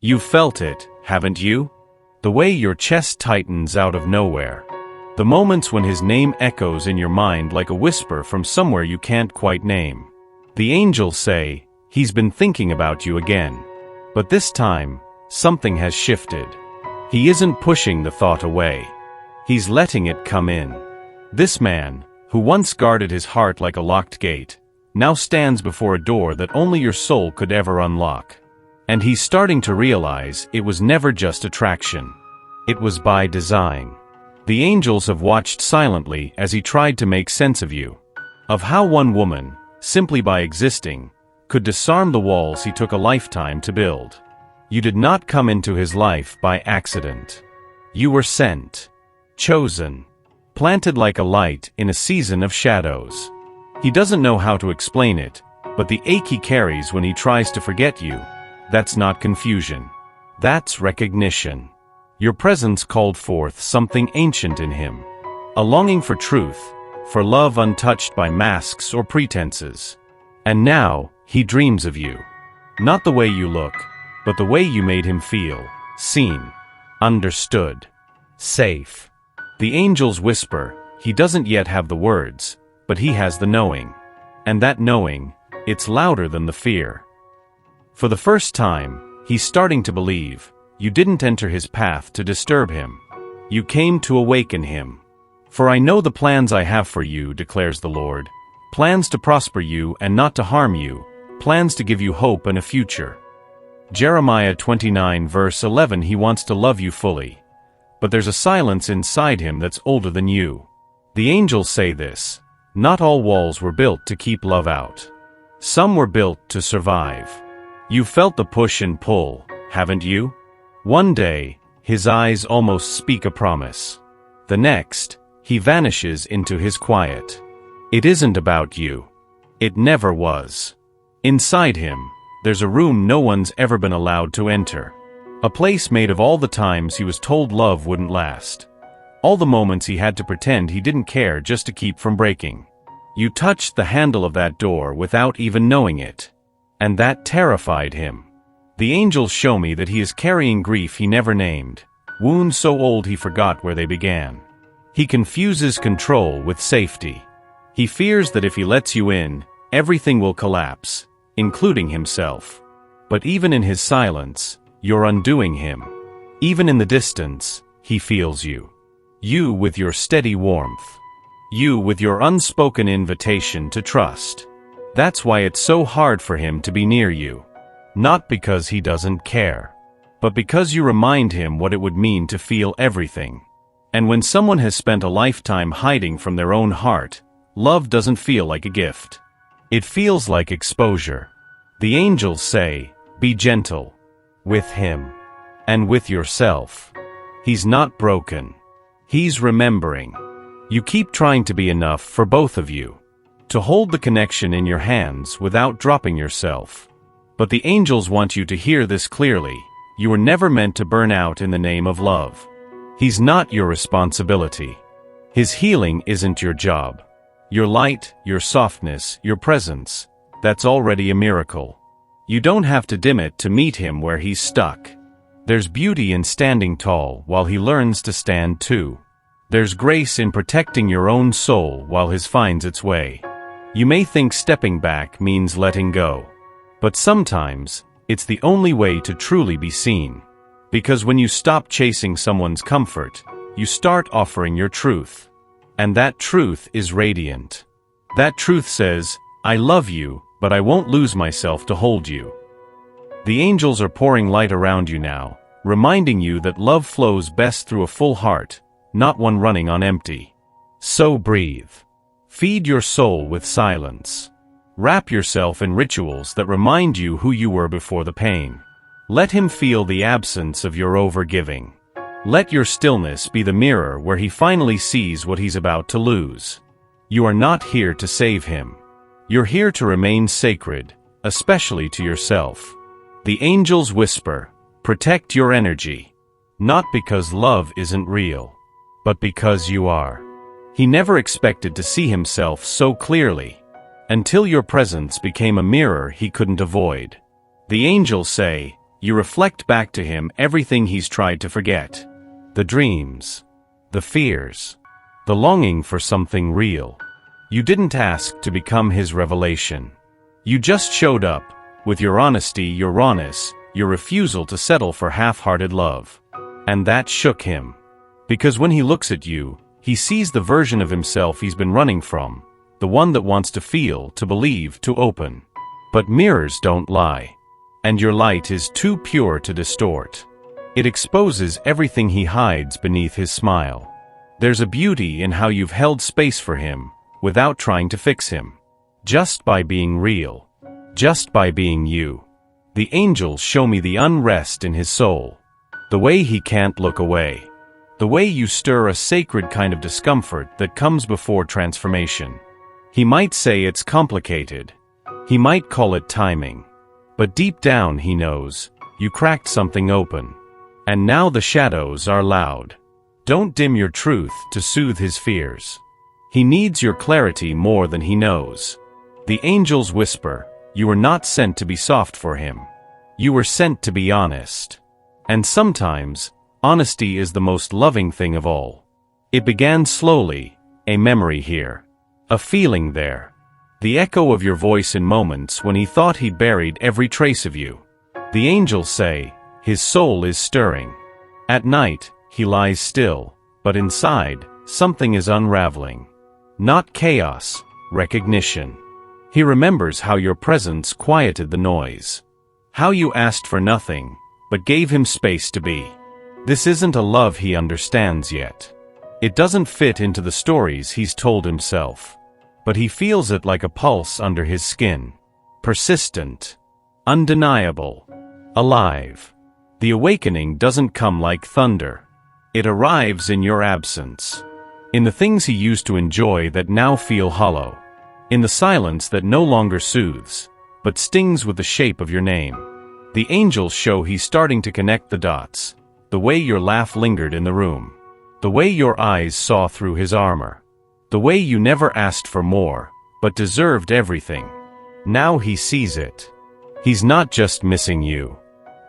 You've felt it, haven't you? The way your chest tightens out of nowhere. The moments when his name echoes in your mind like a whisper from somewhere you can't quite name. The angels say, he's been thinking about you again. But this time, something has shifted. He isn't pushing the thought away. He's letting it come in. This man, who once guarded his heart like a locked gate, now stands before a door that only your soul could ever unlock. And he's starting to realize it was never just attraction. It was by design. The angels have watched silently as he tried to make sense of you. Of how one woman, simply by existing, could disarm the walls he took a lifetime to build. You did not come into his life by accident. You were sent, chosen, planted like a light in a season of shadows. He doesn't know how to explain it, but the ache he carries when he tries to forget you, that's not confusion. That's recognition. Your presence called forth something ancient in him. A longing for truth, for love untouched by masks or pretenses. And now, he dreams of you. Not the way you look, but the way you made him feel, seen, understood, safe. The angels whisper, he doesn't yet have the words, but he has the knowing. And that knowing, it's louder than the fear. For the first time, he's starting to believe, you didn't enter his path to disturb him. You came to awaken him. For I know the plans I have for you, declares the Lord. Plans to prosper you and not to harm you. Plans to give you hope and a future. Jeremiah 29 verse 11. He wants to love you fully. But there's a silence inside him that's older than you. The angels say this. Not all walls were built to keep love out. Some were built to survive. You felt the push and pull, haven't you? One day, his eyes almost speak a promise. The next, he vanishes into his quiet. It isn't about you. It never was. Inside him, there's a room no one's ever been allowed to enter. A place made of all the times he was told love wouldn't last. All the moments he had to pretend he didn't care just to keep from breaking. You touched the handle of that door without even knowing it. And that terrified him. The angels show me that he is carrying grief he never named, wounds so old he forgot where they began. He confuses control with safety. He fears that if he lets you in, everything will collapse, including himself. But even in his silence, you're undoing him. Even in the distance, he feels you. You with your steady warmth. You with your unspoken invitation to trust. That's why it's so hard for him to be near you. Not because he doesn't care, but because you remind him what it would mean to feel everything. And when someone has spent a lifetime hiding from their own heart, love doesn't feel like a gift. It feels like exposure. The angels say, be gentle. With him. And with yourself. He's not broken. He's remembering. You keep trying to be enough for both of you. To hold the connection in your hands without dropping yourself. But the angels want you to hear this clearly. You were never meant to burn out in the name of love. He's not your responsibility. His healing isn't your job. Your light, your softness, your presence, that's already a miracle. You don't have to dim it to meet him where he's stuck. There's beauty in standing tall while he learns to stand too. There's grace in protecting your own soul while his finds its way. You may think stepping back means letting go. But sometimes, it's the only way to truly be seen. Because when you stop chasing someone's comfort, you start offering your truth. And that truth is radiant. That truth says, I love you, but I won't lose myself to hold you. The angels are pouring light around you now, reminding you that love flows best through a full heart, not one running on empty. So breathe. Feed your soul with silence. Wrap yourself in rituals that remind you who you were before the pain. Let him feel the absence of your overgiving. Let your stillness be the mirror where he finally sees what he's about to lose. You are not here to save him. You're here to remain sacred, especially to yourself. The angels whisper, protect your energy. Not because love isn't real, but because you are. He never expected to see himself so clearly. Until your presence became a mirror he couldn't avoid. The angels say, You reflect back to him everything he's tried to forget. The dreams. The fears. The longing for something real. You didn't ask to become his revelation. You just showed up, with your honesty, your rawness, your refusal to settle for half-hearted love. And that shook him. Because when he looks at you, he sees the version of himself he's been running from, the one that wants to feel, to believe, to open. But mirrors don't lie. And your light is too pure to distort. It exposes everything he hides beneath his smile. There's a beauty in how you've held space for him, without trying to fix him. Just by being real. Just by being you. The angels show me the unrest in his soul. The way he can't look away. The way you stir a sacred kind of discomfort that comes before transformation. He might say it's complicated. He might call it timing. But deep down he knows, you cracked something open. And now the shadows are loud. Don't dim your truth to soothe his fears. He needs your clarity more than he knows. The angels whisper, you were not sent to be soft for him. You were sent to be honest. And sometimes, honesty is the most loving thing of all. It began slowly, a memory here. A feeling there. The echo of your voice in moments when he thought he'd buried every trace of you. The angels say, his soul is stirring. At night, he lies still, but inside, something is unraveling. Not chaos, recognition. He remembers how your presence quieted the noise. How you asked for nothing, but gave him space to be. This isn't a love he understands yet. It doesn't fit into the stories he's told himself. But he feels it like a pulse under his skin. Persistent. Undeniable. Alive. The awakening doesn't come like thunder. It arrives in your absence. In the things he used to enjoy that now feel hollow. In the silence that no longer soothes, but stings with the shape of your name. The angels show he's starting to connect the dots. The way your laugh lingered in the room. The way your eyes saw through his armor. The way you never asked for more, but deserved everything. Now he sees it. He's not just missing you.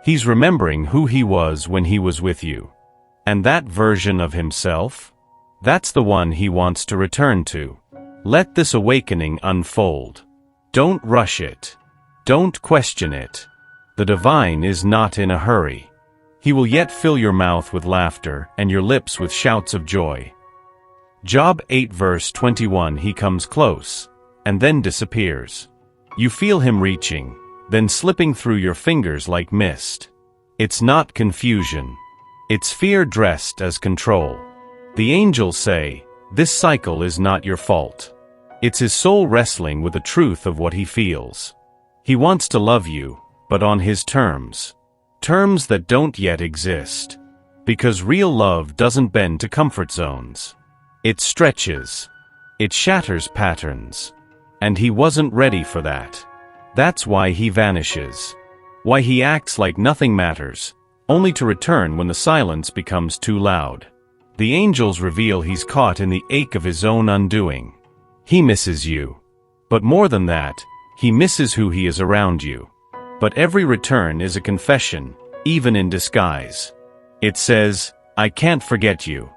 He's remembering who he was when he was with you. And that version of himself? That's the one he wants to return to. Let this awakening unfold. Don't rush it. Don't question it. The divine is not in a hurry. He will yet fill your mouth with laughter and your lips with shouts of joy. Job 8 verse 21. He comes close, and then disappears. You feel him reaching, then slipping through your fingers like mist. It's not confusion. It's fear dressed as control. The angels say, this cycle is not your fault. It's his soul wrestling with the truth of what he feels. He wants to love you, but on his terms. Terms that don't yet exist. Because real love doesn't bend to comfort zones. It stretches. It shatters patterns. And he wasn't ready for that. That's why he vanishes. Why he acts like nothing matters, only to return when the silence becomes too loud. The angels reveal he's caught in the ache of his own undoing. He misses you. But more than that, he misses who he is around you. But every return is a confession, even in disguise. It says, I can't forget you.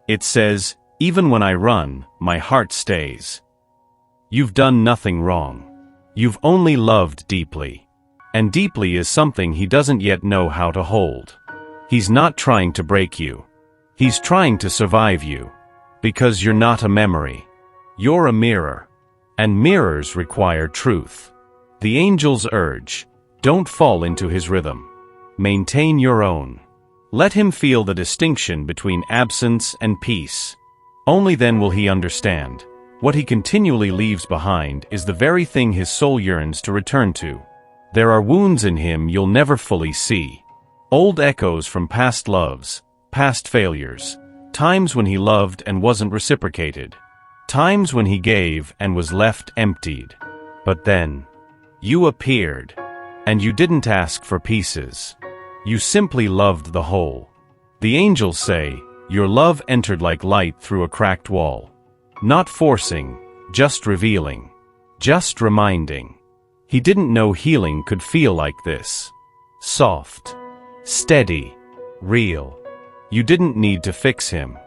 It says, even when I run, my heart stays. You've done nothing wrong. You've only loved deeply. And deeply is something he doesn't yet know how to hold. He's not trying to break you. He's trying to survive you. Because you're not a memory. You're a mirror. And mirrors require truth. The angels urge, don't fall into his rhythm. Maintain your own. Let him feel the distinction between absence and peace. Only then will he understand. What he continually leaves behind is the very thing his soul yearns to return to. There are wounds in him you'll never fully see. Old echoes from past loves, past failures, times when he loved and wasn't reciprocated, times when he gave and was left emptied. But then, you appeared, and you didn't ask for pieces. You simply loved the whole. The angels say, your love entered like light through a cracked wall. Not forcing, just revealing, just reminding. He didn't know healing could feel like this. soft, steady, real. You didn't need to fix him.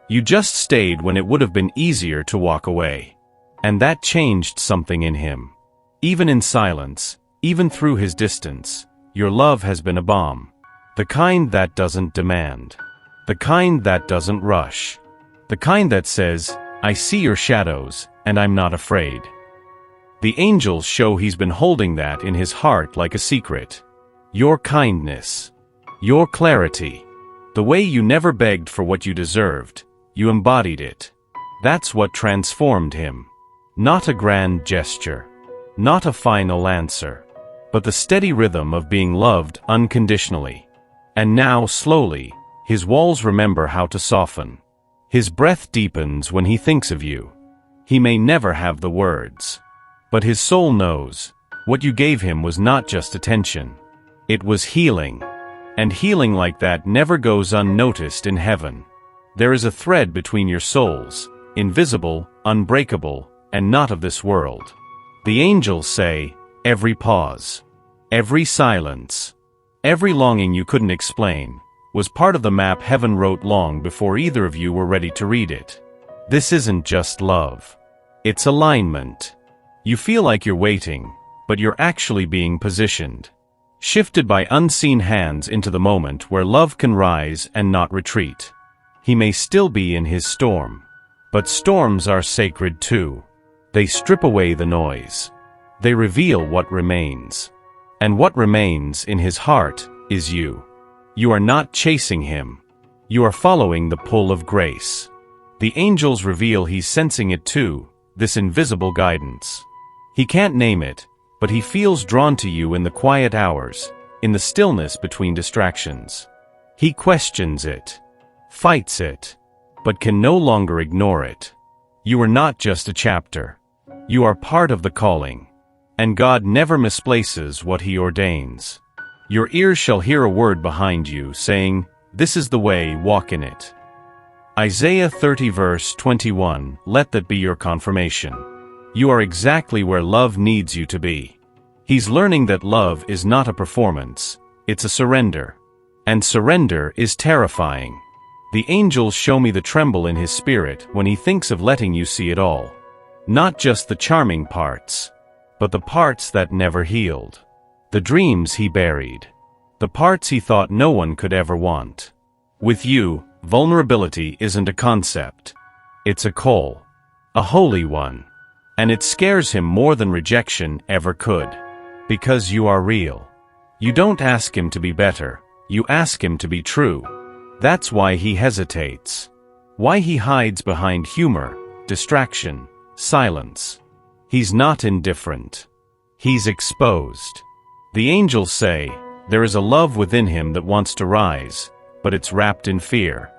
You just stayed when it would have been easier to walk away. And that changed something in him. Even in silence, even through his distance, your love has been a balm. The kind that doesn't demand. The kind that doesn't rush. The kind that says, I see your shadows, and I'm not afraid. The angels show he's been holding that in his heart like a secret. Your kindness. Your clarity. The way you never begged for what you deserved, you embodied it. That's what transformed him. Not a grand gesture. Not a final answer. But the steady rhythm of being loved unconditionally. And now, slowly, his walls remember how to soften. His breath deepens when he thinks of you. He may never have the words. But his soul knows, what you gave him was not just attention. It was healing. And healing like that never goes unnoticed in heaven. There is a thread between your souls, invisible, unbreakable, and not of this world. The angels say, every pause, every silence, every longing you couldn't explain, was part of the map heaven wrote long before either of you were ready to read it. This isn't just love. It's alignment. You feel like you're waiting, but you're actually being positioned. Shifted by unseen hands into the moment where love can rise and not retreat. He may still be in his storm. But storms are sacred too. They strip away the noise. They reveal what remains. And what remains in his heart is you. You are not chasing him. You are following the pull of grace. The angels reveal he's sensing it too, this invisible guidance. He can't name it, but he feels drawn to you in the quiet hours, in the stillness between distractions. He questions it, fights it, but can no longer ignore it. You are not just a chapter. You are part of the calling. And God never misplaces what he ordains. Your ears shall hear a word behind you saying, this is the way, walk in it. Isaiah 30 verse 21, let that be your confirmation. You are exactly where love needs you to be. He's learning that love is not a performance, it's a surrender. And surrender is terrifying. The angels show me the tremble in his spirit when he thinks of letting you see it all. Not just the charming parts, but the parts that never healed. The dreams he buried. The parts he thought no one could ever want. With you, vulnerability isn't a concept. It's a call. A holy one. And it scares him more than rejection ever could. Because you are real. You don't ask him to be better, you ask him to be true. That's why he hesitates. Why he hides behind humor, distraction, silence. He's not indifferent. He's exposed. The angels say, there is a love within him that wants to rise, but it's wrapped in fear.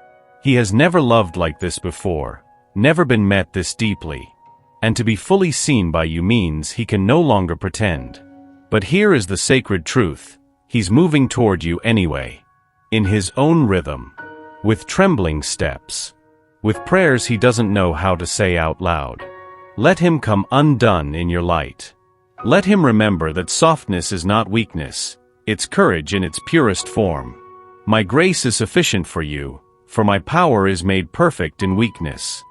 He has never loved like this before, never been met this deeply. And to be fully seen by you means he can no longer pretend. But here is the sacred truth, he's moving toward you anyway. In his own rhythm. With trembling steps. With prayers he doesn't know how to say out loud. Let him come undone in your light. Let him remember that softness is not weakness, it's courage in its purest form. My grace is sufficient for you, for my power is made perfect in weakness.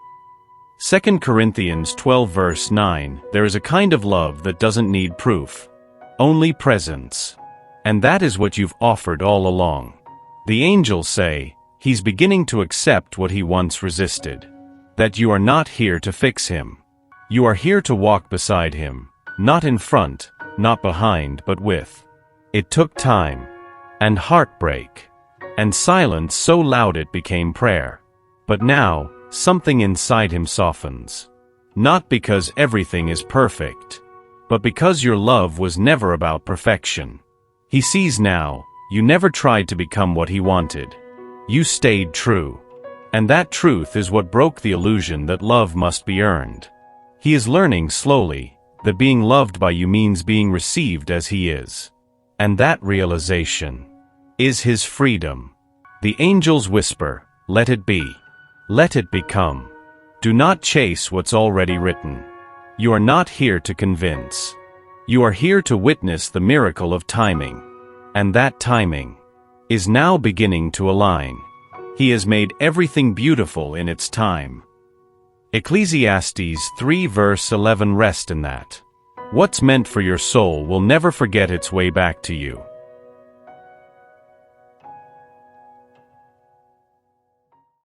2 Corinthians 12 verse 9, there is a kind of love that doesn't need proof. Only presence. And that is what you've offered all along. The angels say, he's beginning to accept what he once resisted. That you are not here to fix him. You are here to walk beside him, not in front, not behind, but with. It took time, and heartbreak, and silence so loud it became prayer. But now, something inside him softens. Not because everything is perfect, but because your love was never about perfection. He sees now, you never tried to become what he wanted. You stayed true. And that truth is what broke the illusion that love must be earned. He is learning slowly that being loved by you means being received as he is. And that realization is his freedom. The angels whisper, let it be. Let it become. Do not chase what's already written. You are not here to convince. You are here to witness the miracle of timing. And that timing is now beginning to align. He has made everything beautiful in its time. Ecclesiastes 3 verse 11. Rest in that. What's meant for your soul will never forget its way back to you.